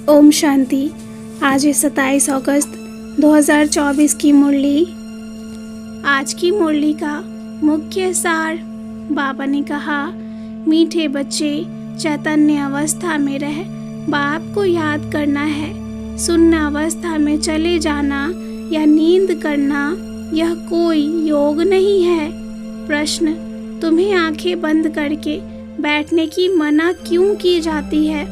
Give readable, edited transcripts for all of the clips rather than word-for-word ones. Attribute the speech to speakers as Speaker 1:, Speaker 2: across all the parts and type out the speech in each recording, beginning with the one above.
Speaker 1: ओम शांति। आज है 27 अगस्त 2024 की मुरली। आज की मुरली का मुख्य सार। बाबा ने कहा, मीठे बच्चे, चैतन्य अवस्था में रह बाप को याद करना है। सुन्न अवस्था में चले जाना या नींद करना यह कोई योग नहीं है। प्रश्न, तुम्हें आंखें बंद करके बैठने की मना क्यों की जाती है?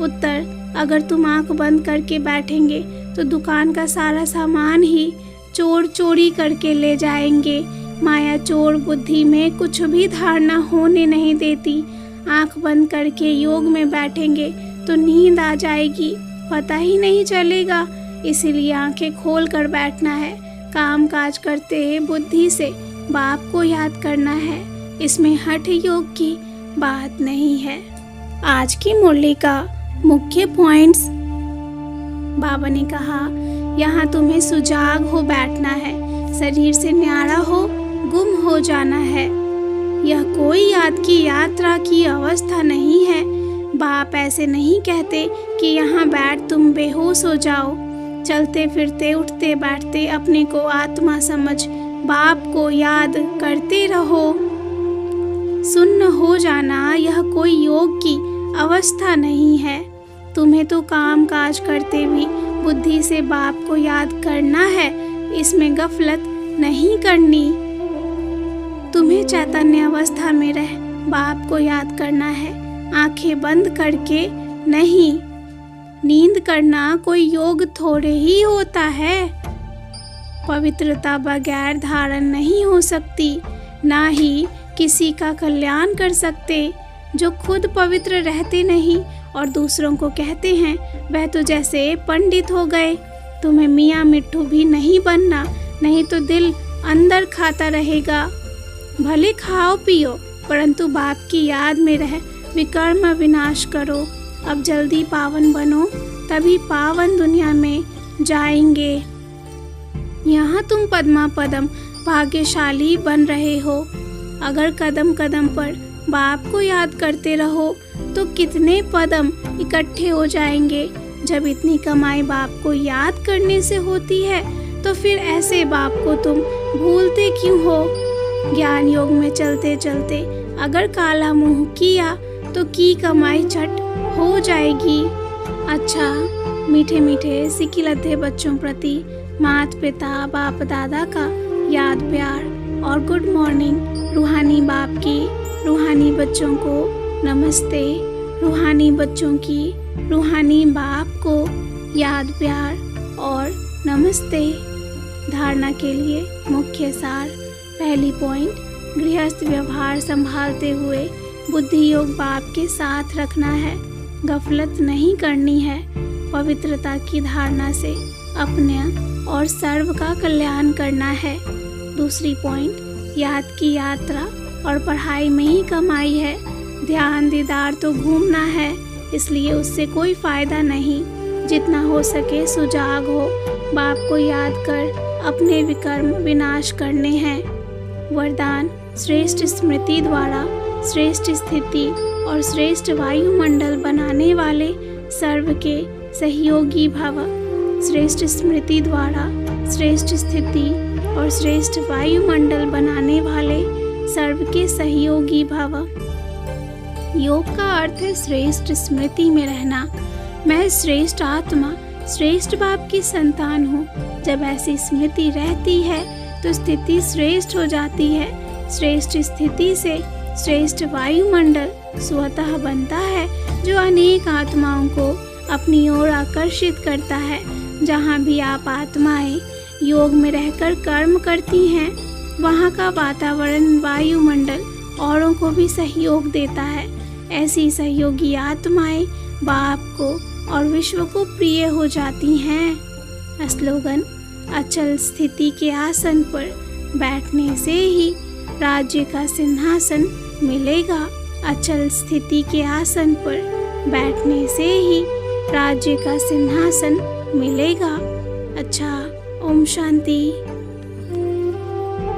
Speaker 1: उत्तर, अगर तुम आंख बंद करके बैठेंगे तो दुकान का सारा सामान ही चोर चोरी करके ले जाएंगे। माया चोर बुद्धि में कुछ भी धारणा होने नहीं देती। आंख बंद करके योग में बैठेंगे तो नींद आ जाएगी, पता ही नहीं चलेगा। इसीलिए आंखें खोल कर बैठना है। काम काज करते बुद्धि से बाप को याद करना है। इसमें हठ योग की बात नहीं है। आज की मुरली का मुख्य पॉइंट्स। बाबा ने कहा, यहाँ तुम्हें सुजाग हो बैठना है, शरीर से न्यारा हो गुम हो जाना है। यह कोई याद की यात्रा की अवस्था नहीं है। बाप ऐसे नहीं कहते कि यहाँ बैठ तुम बेहोश हो जाओ। चलते फिरते उठते बैठते अपने को आत्मा समझ बाप को याद करते रहो। सुन्न हो जाना यह कोई योग की अवस्था नहीं है। तुम्हें तो काम काज करते भी बुद्धि से बाप को याद करना है, इसमें गफलत नहीं करनी। तुम्हें चैतन्य अवस्था में रह बाप को याद करना है, आंखें बंद करके नहीं। नींद करना कोई योग थोड़े ही होता है। पवित्रता बगैर धारण नहीं हो सकती, ना ही किसी का कल्याण कर सकते। जो खुद पवित्र रहते नहीं और दूसरों को कहते हैं वह तो जैसे पंडित हो गए। तुम्हें मियाँ मिट्ठू भी नहीं बनना, नहीं तो दिल अंदर खाता रहेगा। भले खाओ पियो परंतु बाप की याद में रह विकर्म विनाश करो। अब जल्दी पावन बनो, तभी पावन दुनिया में जाएंगे। यहाँ तुम पद्मा पदम भाग्यशाली बन रहे हो। अगर कदम कदम पर बाप को याद करते रहो तो कितने पदम इकट्ठे हो जाएंगे। जब इतनी कमाई बाप को याद करने से होती है तो फिर ऐसे बाप को तुम भूलते क्यों हो? ज्ञान योग में चलते चलते अगर काला मुंह किया तो की कमाई झट हो जाएगी। अच्छा, मीठे मीठे सिकिलते बच्चों प्रति माता पिता बाप दादा का याद प्यार और गुड मॉर्निंग। रूहानी बाप की रूहानी बच्चों को नमस्ते। रूहानी बच्चों की रूहानी बाप को याद प्यार और नमस्ते। धारणा के लिए मुख्य सार। पहली पॉइंट, गृहस्थ व्यवहार संभालते हुए बुद्धि योग बाप के साथ रखना है, गफलत नहीं करनी है। पवित्रता की धारणा से अपने और सर्व का कल्याण करना है। दूसरी पॉइंट, याद की यात्रा और पढ़ाई में ही कमाई है। ध्यान दीदार तो घूमना है, इसलिए उससे कोई फायदा नहीं। जितना हो सके सुजाग हो, बाप को याद कर अपने विकर्म विनाश करने हैं। वरदान, श्रेष्ठ स्मृति द्वारा श्रेष्ठ स्थिति और श्रेष्ठ वायुमंडल बनाने वाले सर्व के सहयोगी भव। श्रेष्ठ स्मृति द्वारा श्रेष्ठ स्थिति और श्रेष्ठ वायुमंडल बनाने वाले सर्व के सहयोगी भव। योग का अर्थ है श्रेष्ठ स्मृति में रहना। मैं श्रेष्ठ आत्मा श्रेष्ठ बाप की संतान हूँ। जब ऐसी स्मृति रहती है तो स्थिति श्रेष्ठ हो जाती है। श्रेष्ठ स्थिति से श्रेष्ठ वायुमंडल स्वतः बनता है, जो अनेक आत्माओं को अपनी ओर आकर्षित करता है। जहाँ भी आप आत्माएं योग में रहकर कर्म करती हैं, वहाँ का वातावरण वायुमंडल औरों को भी सहयोग देता है। ऐसी सहयोगी आत्माएं बाप को और विश्व को प्रिय हो जाती हैं। स्लोगन, अचल स्थिति के आसन पर बैठने से ही राज्य का सिंहासन मिलेगा। अचल स्थिति के आसन पर बैठने से ही राज्य का सिंहासन मिलेगा। अच्छा, ओम शांति।